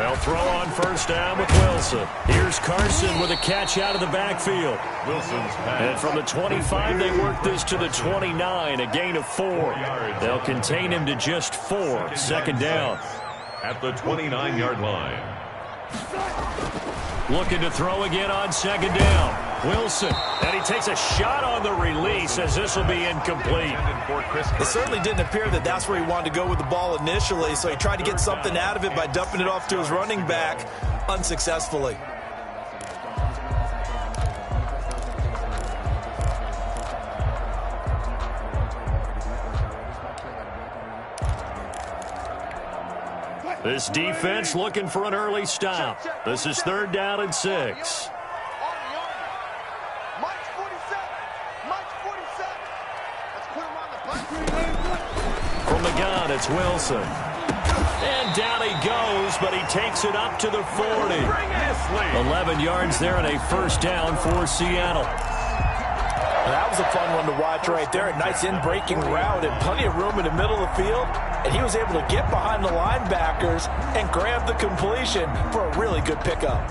They'll throw on first down with Wilson. Here's Carson with a catch out of the backfield. Wilson's pass. And from the 25, they work this to the 29, a gain of 4. They'll contain him to just 4. Second down. At the 29-yard line. Looking to throw again on second down. Wilson, and he takes a shot on the release as this will be incomplete. It certainly didn't appear that that's where he wanted to go with the ball initially, so he tried to get something out of it by dumping it off to his running back unsuccessfully. This defense looking for an early stop. This is third down and 6. From the gun, it's Wilson. And down he goes, but he takes it up to the 40. 11 yards there and a first down for Seattle. That was a fun one to watch right there. A nice in-breaking route and plenty of room in the middle of the field. And he was able to get behind the linebackers and grab the completion for a really good pickup.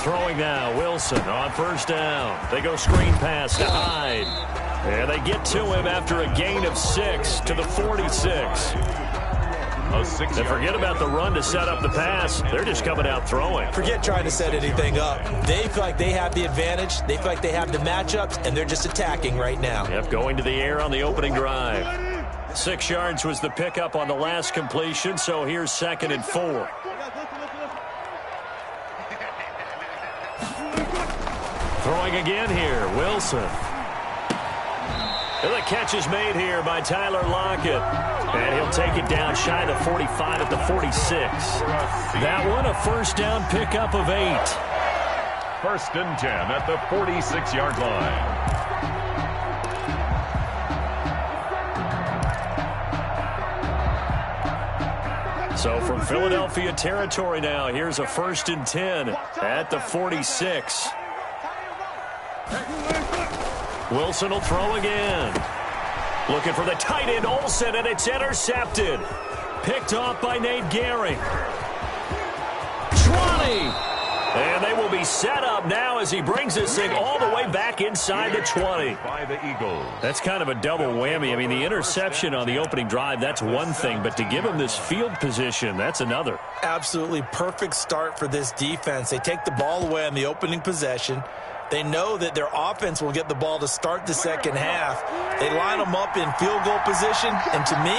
Throwing now, Wilson on first down. They go screen pass to Hyde. And they get to him after a gain of 6 to the 46. And forget about the run to set up the pass. They're just coming out throwing. Forget trying to set anything up. They feel like they have the advantage. They feel like they have the matchups, and they're just attacking right now. Yep, going to the air on the opening drive. 6 yards was the pickup on the last completion, so here's second and 4. Throwing again here, Wilson. And the catch is made here by Tyler Lockett. And he'll take it down shy of the 45 at the 46. That one a first down pickup of 8. First and 10 at the 46-yard line. So from Philadelphia territory now, here's a first and 10 at the 46. Wilson will throw again. Looking for the tight end Olsen, and it's intercepted. Picked off by Nate Gehring. 20. And they will be set up now as he brings this thing all the way back inside the 20. By the Eagles. That's kind of a double whammy. I mean, the interception on the opening drive, that's one thing. But to give him this field position, that's another. Absolutely perfect start for this defense. They take the ball away on the opening possession. They know that their offense will get the ball to start the second half. They line them up in field goal position, and to me,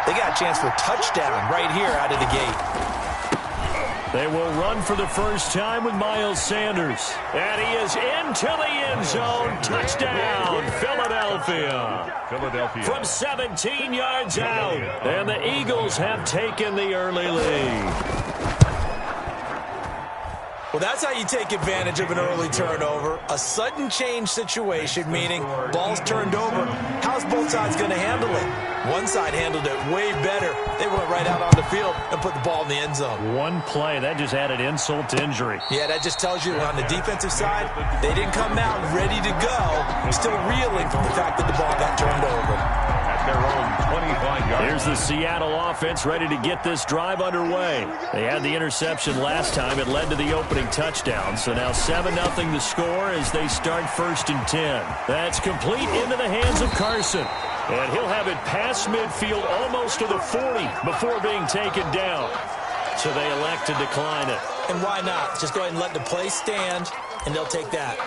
they got a chance for a touchdown right here out of the gate. They will run for the first time with Miles Sanders. And he is into the end zone. Touchdown, Philadelphia. From 17 yards out. And the Eagles have taken the early lead. Well, that's how you take advantage of an early turnover. A sudden change situation, meaning ball's turned over. How's both sides going to handle it? One side handled it way better. They went right out on the field and put the ball in the end zone. One play, that just added insult to injury. Yeah, that just tells you on the defensive side, they didn't come out ready to go. Still reeling from the fact that the ball got turned over. At their own 25-yard. Here's the Seattle offense ready to get this drive underway. They had the interception last time. It led to the opening touchdown. So now 7-0 the score as they start first and 10. That's complete into the hands of Carson. And he'll have it past midfield almost to the 40 before being taken down. So they elect to decline it. And why not? Just go ahead and let the play stand, and they'll take that.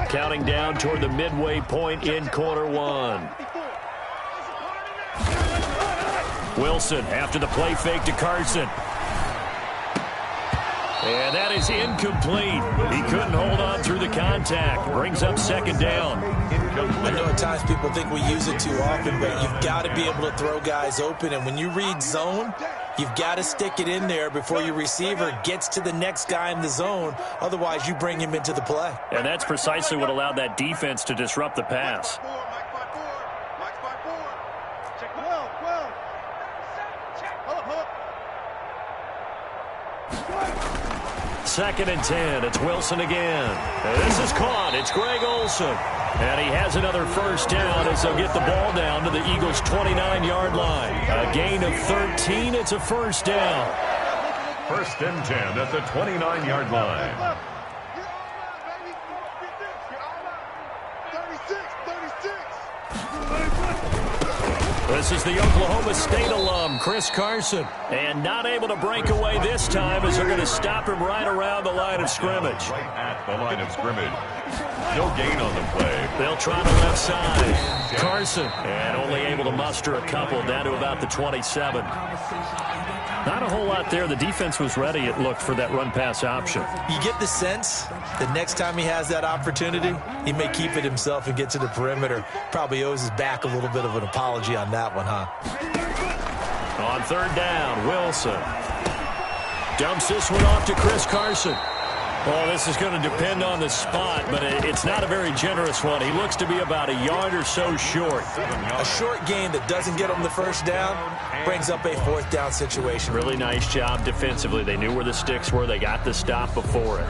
Counting down toward the midway point in quarter one. Wilson after the play fake to Carson. And that is incomplete. He couldn't hold on through the contact. Brings up second down. I know at times people think we use it too often, but you've got to be able to throw guys open. And when you read zone, you've got to stick it in there before your receiver gets to the next guy in the zone. Otherwise, you bring him into the play. And that's precisely what allowed that defense to disrupt the pass. 2nd and 10. It's Wilson again. And this is caught. It's Greg Olsen. And he has another first down as they'll get the ball down to the Eagles' 29-yard line. A gain of 13. It's a first down. 1st and 10 at the 29-yard line. This is the Oklahoma State alum, Chris Carson. And not able to break away this time as they're going to stop him right around the line of scrimmage. Right at the line of scrimmage. No gain on the play. They'll try the left side. Carson, and only able to muster a couple down to about the 27. Not a whole lot there. The defense was ready, it looked, for that run-pass option. You get the sense that next time he has that opportunity, he may keep it himself and get to the perimeter. Probably owes his back a little bit of an apology on that one, huh? On 3rd down, Wilson dumps this one off to Chris Carson. Well, this is going to depend on the spot, but it's not a very generous one. He looks to be about a yard or so short. A short gain that doesn't get him the first down brings up a 4th down situation. Really nice job defensively. They knew where the sticks were. They got the stop before it.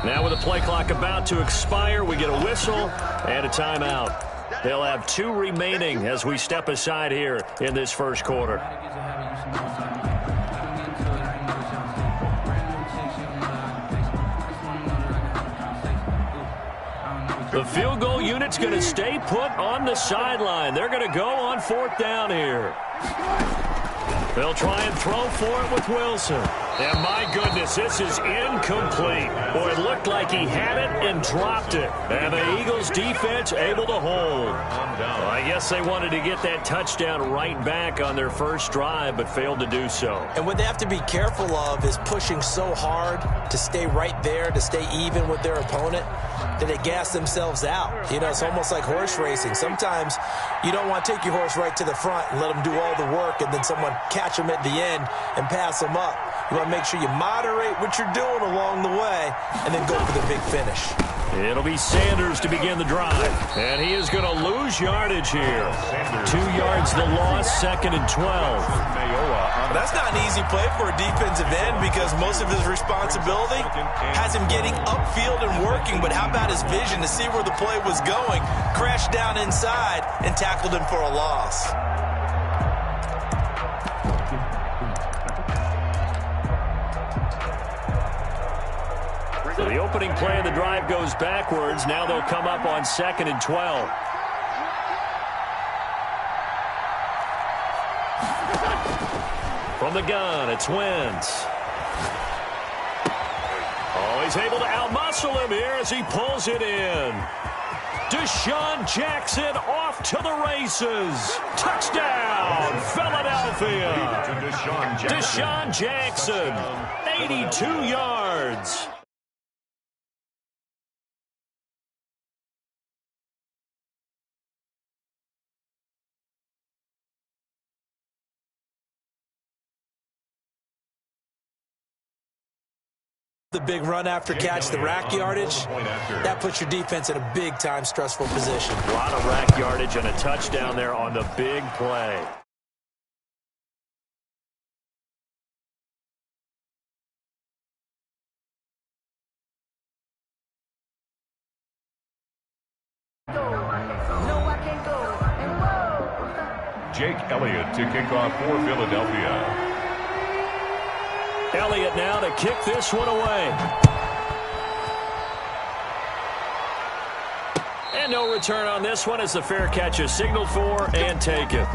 Now with the play clock about to expire, we get a whistle and a timeout. They'll have 2 remaining as we step aside here in this first quarter. The field goal unit's going to stay put on the sideline. They're going to go on 4th down here. They'll try and throw for it with Wilson. And my goodness, this is incomplete. Boy, it looked like he had it and dropped it. And the Eagles defense able to hold. Well, I guess they wanted to get that touchdown right back on their first drive, but failed to do so. And what they have to be careful of is pushing so hard to stay right there, to stay even with their opponent, that they gas themselves out. You know, it's almost like horse racing. Sometimes you don't want to take your horse right to the front and let them do all the work and then someone catch them at the end and pass them up. You want to make sure you moderate what you're doing along the way and then go for the big finish. It'll be Sanders to begin the drive. And he is going to lose yardage here. 2 yards the loss, 2nd and 12. That's not an easy play for a defensive end because most of his responsibility has him getting upfield and working. But how about his vision to see where the play was going? Crashed down inside and tackled him for a loss. So the opening play of the drive goes backwards. Now they'll come up on 2nd and 12. From the gun, it's Wentz. Oh, he's able to outmuscle him here as he pulls it in. Deshaun Jackson off to the races. Touchdown, Philadelphia. Deshaun Jackson, 82 yards. The big run after catch, the rack yardage, that puts your defense in a big-time stressful position. A lot of rack yardage and a touchdown there on the big play. Jake Elliott to kick off for Philadelphia. Elliott now to kick this one away. And no return on this one as the fair catch is signaled for and taken.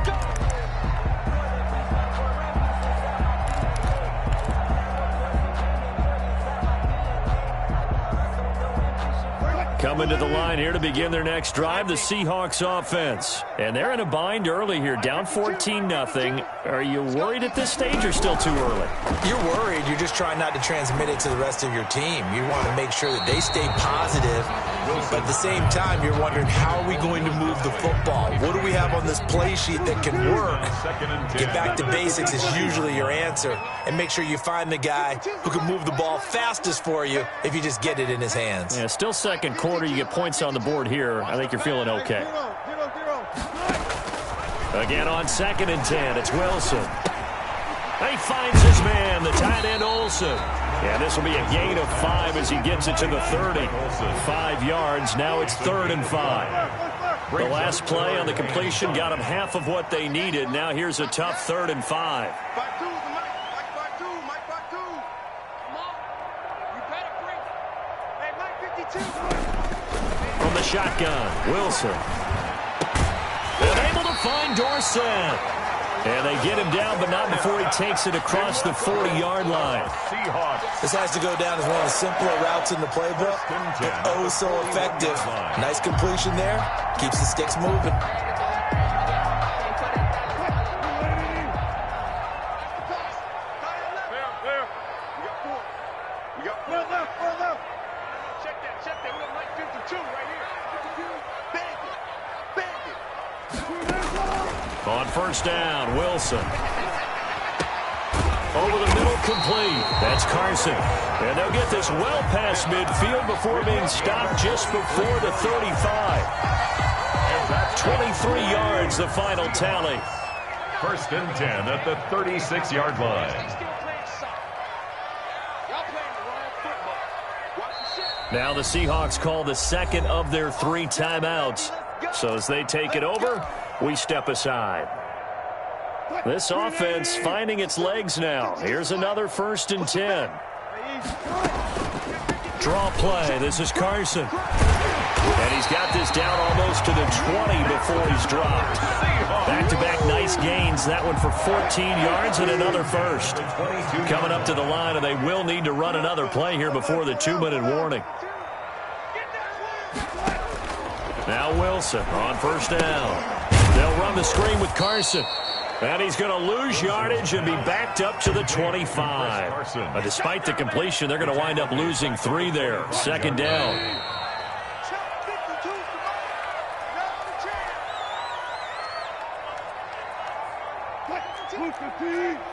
Coming to the line here to begin their next drive, the Seahawks offense. And they're in a bind early here, down 14-0. Are you worried at this stage or still too early? You're worried. You're just trying not to transmit it to the rest of your team. You want to make sure that they stay positive. But at the same time, you're wondering, how are we going to move the football? What do we have on this play sheet that can work? Get back to basics is usually your answer. And make sure you find the guy who can move the ball fastest for you if you just get it in his hands. Yeah, still second quarter. You get points on the board here. I think you're feeling okay. Again on 2nd and 10, it's Wilson. He finds his man, the tight end Olsen. Yeah, this will be a gain of 5 as he gets it to the 30. 5 yards, now it's 3rd and 5. The last play on the completion got them half of what they needed. Now here's a tough 3rd and 5. From the shotgun, Wilson. And able to find Dorsett. And they get him down, but not before he takes it across the 40-yard line. This has to go down as one of the simpler routes in the playbook, but oh so effective. Nice completion there. Keeps the sticks moving. On first down, Wilson. Over the middle, complete. That's Carson. And they'll get this well past midfield before being stopped just before the 35. 23 yards, the final tally. 1st and 10 at the 36-yard line. Now the Seahawks call the second of their 3 timeouts. So as they take it over, we step aside. This offense finding its legs now. Here's another 1st and 10. Draw play. This is Carson. And he's got this down almost to the 20 before he's dropped. Back-to-back nice gains. That one for 14 yards and another first. Coming up to the line, and they will need to run another play here before the 2-minute warning. Now Wilson on first down. They'll run the screen with Carson. And he's going to lose yardage and be backed up to the 25. But despite the completion, they're going to wind up losing 3 there. 2nd down.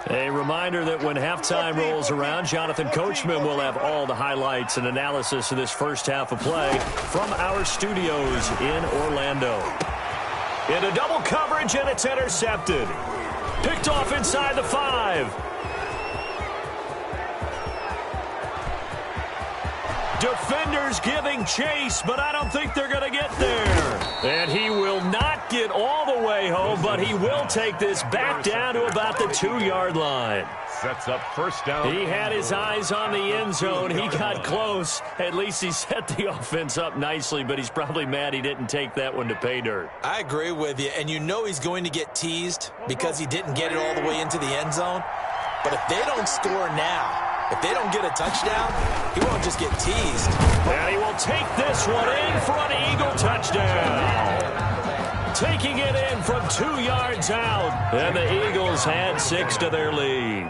A reminder that when halftime rolls around, Jonathan Coachman will have all the highlights and analysis of this first half of play from our studios in Orlando. Into double coverage, and it's intercepted. Picked off inside the 5. Defenders giving chase, but I don't think they're going to get there. And he will not get all the way home, but he will take this back down to about the 2-yard line. Sets up first down. He had his eyes on the end zone. He got close. At least he set the offense up nicely, but he's probably mad he didn't take that one to pay dirt. I agree with you, and you know he's going to get teased because he didn't get it all the way into the end zone. But if they don't score now, if they don't get a touchdown, he won't just get teased. And he will take this one in for an Eagle touchdown. Taking it in from 2 yards out. And the Eagles had 6 to their lead.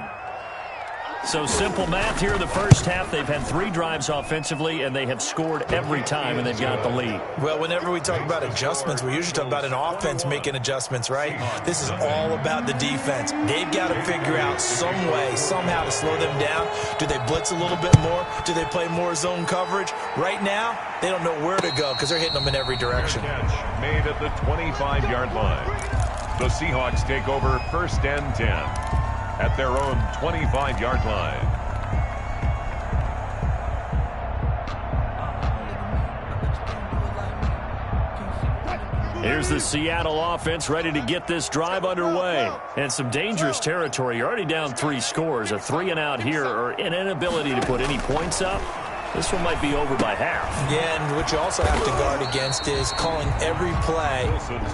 So simple math here in the first half. They've had 3 drives offensively, and they have scored every time, and they've got the lead. Well, whenever we talk about adjustments, we usually talk about an offense making adjustments, right? This is all about the defense. They've got to figure out some way, somehow to slow them down. Do they blitz a little bit more? Do they play more zone coverage? Right now, they don't know where to go because they're hitting them in every direction. Catch made at the 25-yard line. The Seahawks take over 1st and 10. At their own 25-yard line. Here's the Seattle offense ready to get this drive underway. And some dangerous territory. You're already down 3 scores. A 3-and-out here, or an inability to put any points up. This one might be over by half. Yeah, and what you also have to guard against is calling every play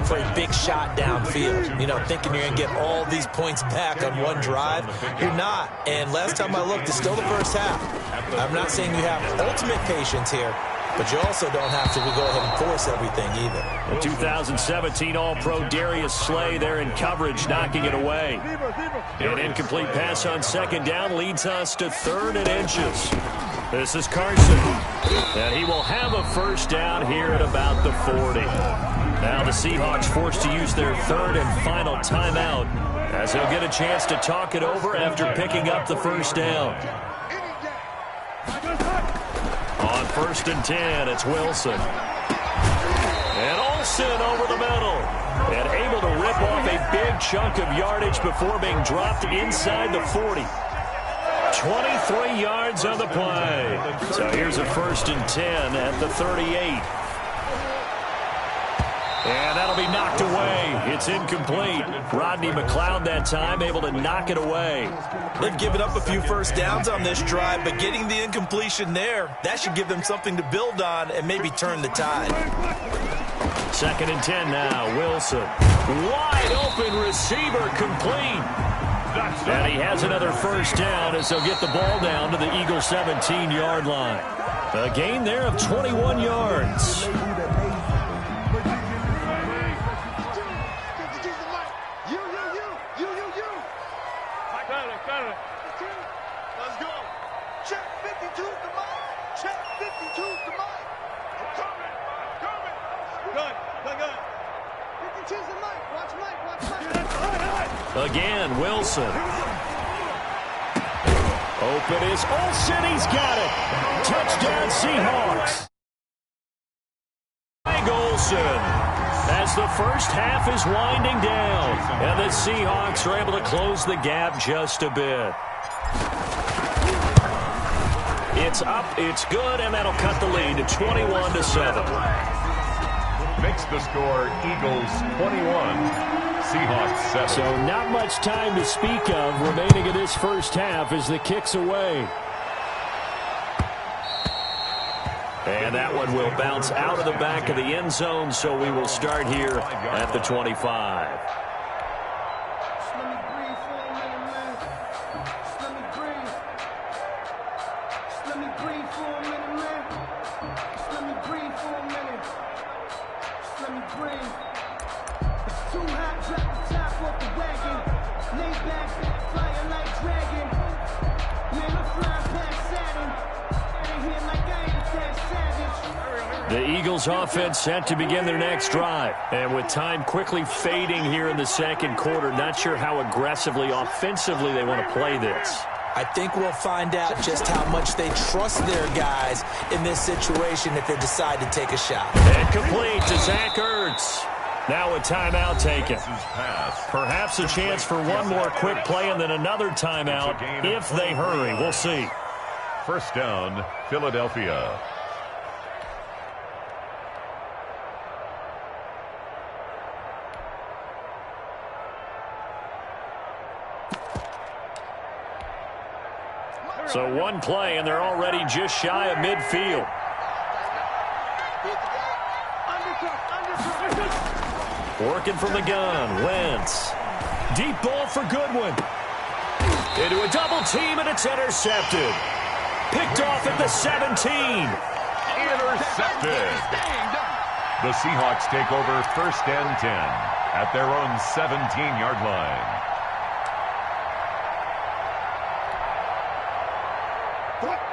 for a big shot downfield. You know, thinking you're going to get all these points back on one drive. You're not. And last time I looked, it's still the first half. I'm not saying you have ultimate patience here, but you also don't have to go ahead and force everything either. The 2017 All-Pro Darius Slay there in coverage, knocking it away. An incomplete pass on second down leads us to 3rd and inches. This is Carson, and he will have a first down here at about the 40. Now the Seahawks forced to use their 3rd and final timeout, as they'll get a chance to talk it over after picking up the first down. On 1st and 10, it's Wilson. And Olsen over the middle. And able to rip off a big chunk of yardage before being dropped inside the 40. 23 yards on the play. So here's a 1st and 10 at the 38. And that'll be knocked away. It's incomplete. Rodney McLeod that time able to knock it away. They've given up a few first downs on this drive, but getting the incompletion there, that should give them something to build on and maybe turn the tide. 2nd and 10 now. Wilson. Wide open receiver complete. And he has another first down as they'll get the ball down to the Eagles' 17-yard line. A gain there of 21 yards. Let's go. Check 52 to Mike. Check 52 to Mike. I'm coming. Good. 52's to Mike. Watch Mike. Again, Wilson. Open is Olsen. He's got it. Touchdown, Seahawks. Big Olsen. As the first half is winding down, and the Seahawks are able to close the gap just a bit. It's up, it's good, and that'll cut the lead to 21-7. Makes the score Eagles 21, Seahawks 7. So not much time to speak of remaining in this first half as the kick's away. And that one will bounce out of the back of the end zone, so we will start here at the 25. The Eagles offense set to begin their next drive. And with time quickly fading here in the second quarter, not sure how aggressively, offensively they want to play this. I think we'll find out just how much they trust their guys in this situation if they decide to take a shot. And complete to Zach Ertz. Now a timeout taken. Perhaps a chance for one more quick play and then another timeout if they hurry. We'll see. First down, Philadelphia. So one play, and they're already just shy of midfield. Working from the gun, Wentz. Deep ball for Goodwin. Into a double team, and it's intercepted. Picked off at the 17. Intercepted. The Seahawks take over 1st and 10 at their own 17-yard line.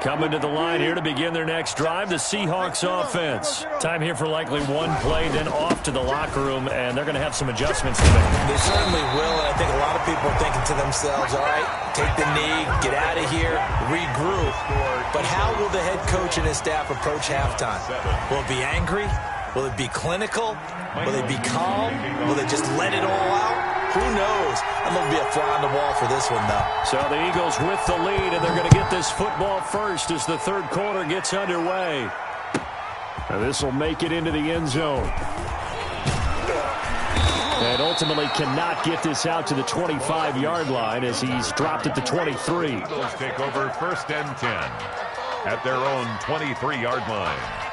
Coming to the line here to begin their next drive, the Seahawks offense. Time here for likely one play, then off to the locker room, and they're going to have some adjustments to make. They certainly will, and I think a lot of people are thinking to themselves, all right, take the knee, get out of here, regroup. But how will the head coach and his staff approach halftime? Will it be angry? Will it be clinical? Will they be calm? Will they just let it all out? Who knows? I'm going to be a fly on the wall for this one, though. So the Eagles with the lead, and they're going to get this football first as the third quarter gets underway. Now this will make it into the end zone. And ultimately cannot get this out to the 25-yard line as he's dropped at the 23. Eagles take over 1st and 10 at their own 23-yard line.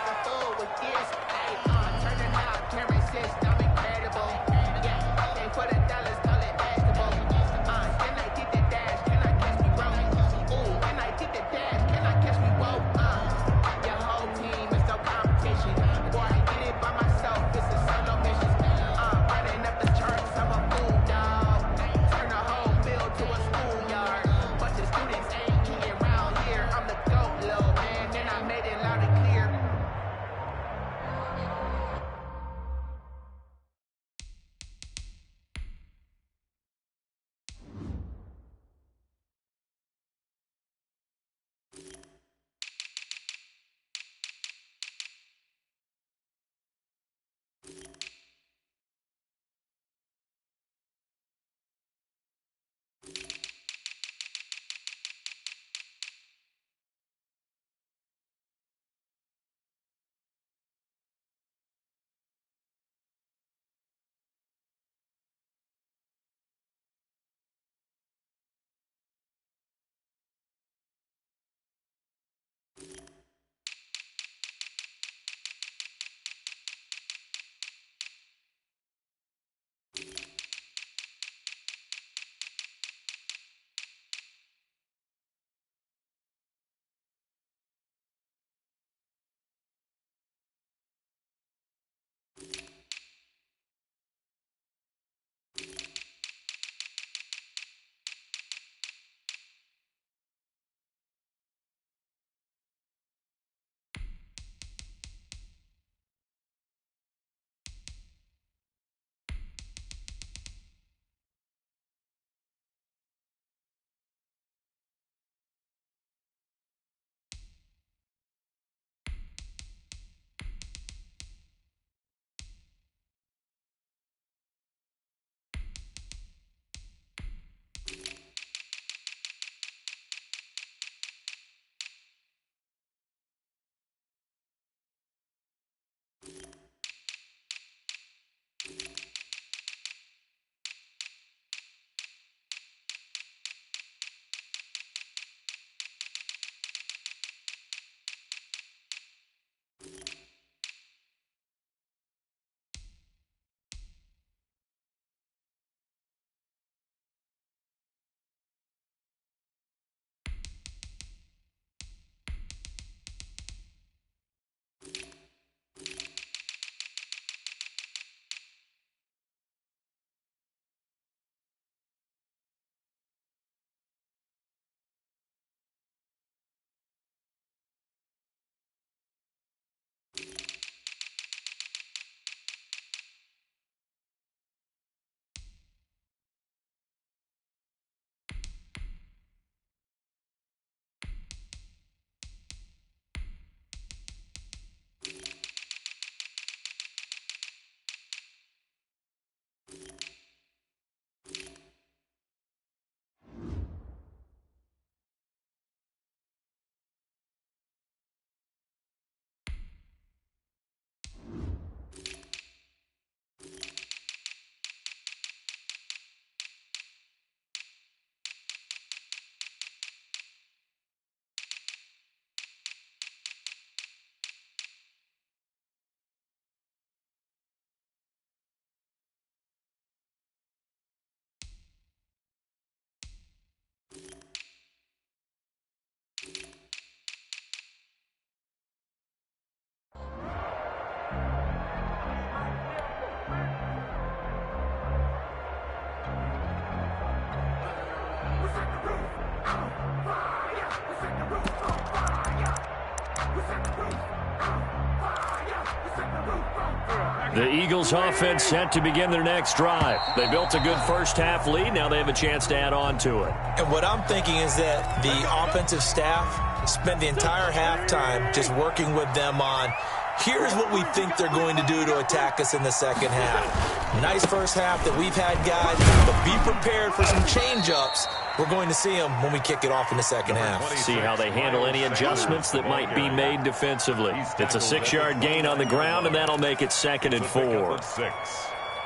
The Eagles offense set to begin their next drive. They built a good first-half lead. Now they have a chance to add on to it. And what I'm thinking is that the offensive staff spent the entire halftime just working with them on, here's what we think they're going to do to attack us in the second half. Nice first half that we've had, guys, but be prepared for some change-ups. We're going to see them when we kick it off in the second half. See how they handle any adjustments that might be made defensively. It's a 6-yard gain on the ground, and that'll make it 2nd and 4. 6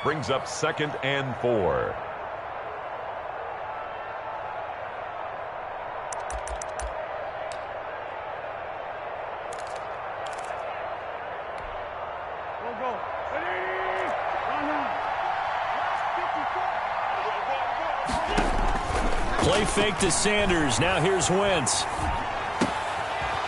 brings up 2nd and 4. Play fake to Sanders. Now here's Wentz.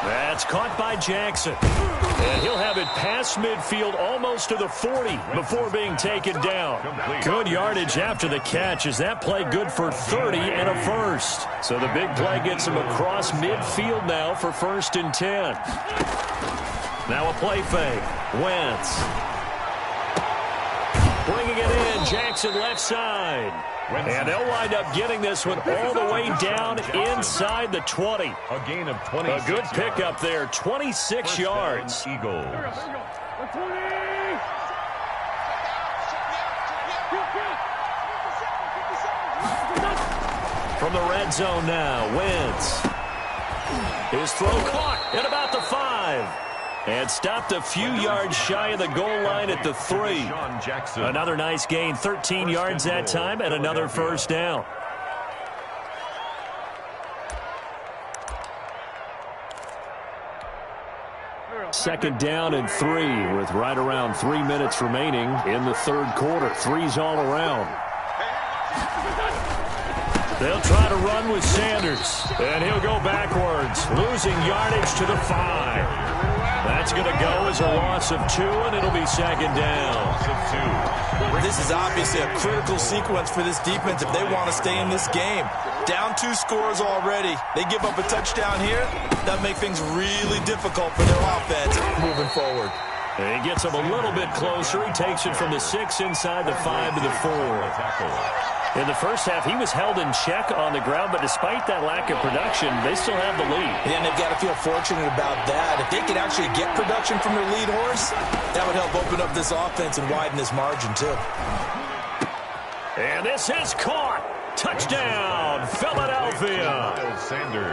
That's caught by Jackson. And he'll have it past midfield almost to the 40 before being taken down. Good yardage after the catch. Is that play good for 30 and a first? So the big play gets him across midfield now for 1st and 10. Now a play fake. Wentz. Bringing it in. Jackson left side. And they'll wind up getting this one all the way down inside the 20. A gain of 20. A good pickup there, 26 yards. Eagles. From the red zone now, Wentz. His throw caught at about the 5. And stopped a few yards shy of the goal line at the 3. Another nice gain, 13 yards that time, and another first down. Second down and 3 with right around 3 minutes remaining in the 3rd quarter. 3's all around. They'll try to run with Sanders, and he'll go backwards, losing yardage to the 5. That's going to go as a loss of 2, and it'll be 2nd down. This is obviously a critical sequence for this defense if they want to stay in this game. Down 2 scores already. They give up a touchdown here. That makes things really difficult for their offense moving forward. And he gets him a little bit closer. He takes it from the 6 inside the 5 to the 4. In the first half, he was held in check on the ground, but despite that lack of production, they still have the lead. Yeah, and they've got to feel fortunate about that. If they could actually get production from their lead horse, that would help open up this offense and widen this margin, too. And this is caught. Touchdown, Philadelphia.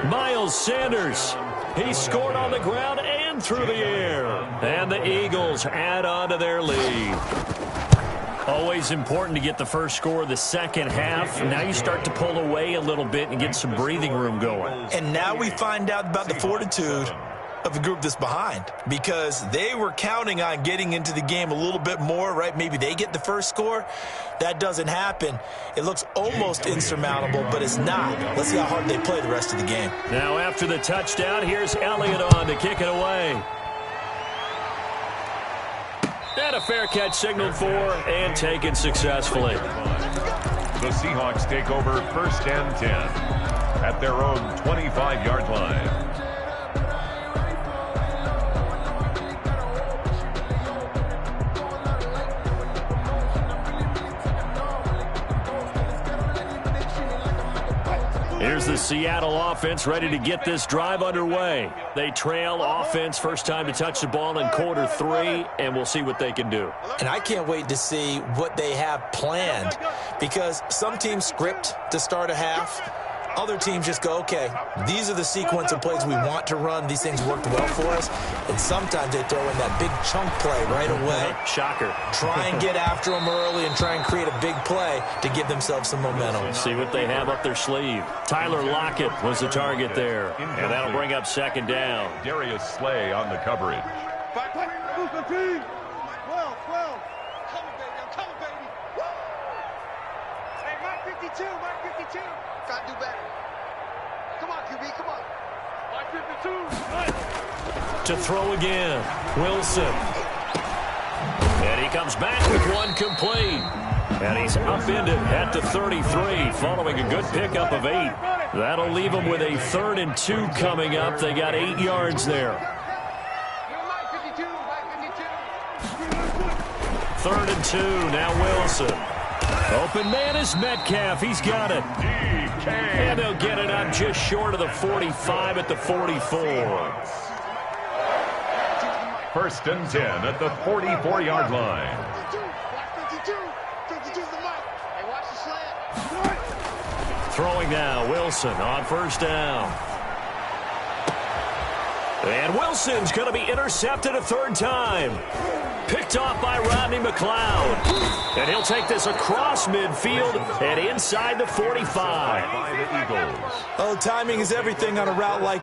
Miles Sanders. He scored on the ground and through the air. And the Eagles add on to their lead. Always important to get the first score of the second half. Now you start to pull away a little bit and get some breathing room going. And now we find out about the fortitude of the group that's behind, because they were counting on getting into the game a little bit more, right? Maybe they get the first score. That doesn't happen. It looks almost insurmountable, but it's not. Let's see how hard they play the rest of the game. Now after the touchdown, here's Elliott on to kick it away. And a fair catch signaled for and taken successfully. The Seahawks take over 1st and 10 at their own 25-yard line. Here's the Seattle offense ready to get this drive underway. They trail offense first time to touch the ball in quarter 3, and we'll see what they can do. And I can't wait to see what they have planned, because some teams script to start a half. Other teams just go, okay, these are the sequence of plays we want to run. These things worked well for us. And sometimes they throw in that big chunk play right away. Shocker. Try and get after them early and try and create a big play to give themselves some momentum. See what they have up their sleeve. Tyler Lockett was the target there. And that'll bring up 2nd down. Darius Slay on the coverage. 12. Coming, baby. I'm coming, baby. Woo! Hey, Mike 52. Try to do better. Come on, QB, come on. Mike 52. To throw again, Wilson. And he comes back with one complete. And he's upended at the 33, following a good pickup of 8. That'll leave him with a 3rd and 2 coming up. They got 8 yards there. 3rd and 2. Now Wilson. Open man is Metcalf. He's got it. And they'll get it up just short of the 45 at the 44. 1st and 10 at the 44-yard line. Throwing now, Wilson on 1st down. And Wilson's going to be intercepted a 3rd time. Picked off by Rodney McLeod. And he'll take this across midfield and inside the 45. By the Eagles. Oh, timing is everything on a route like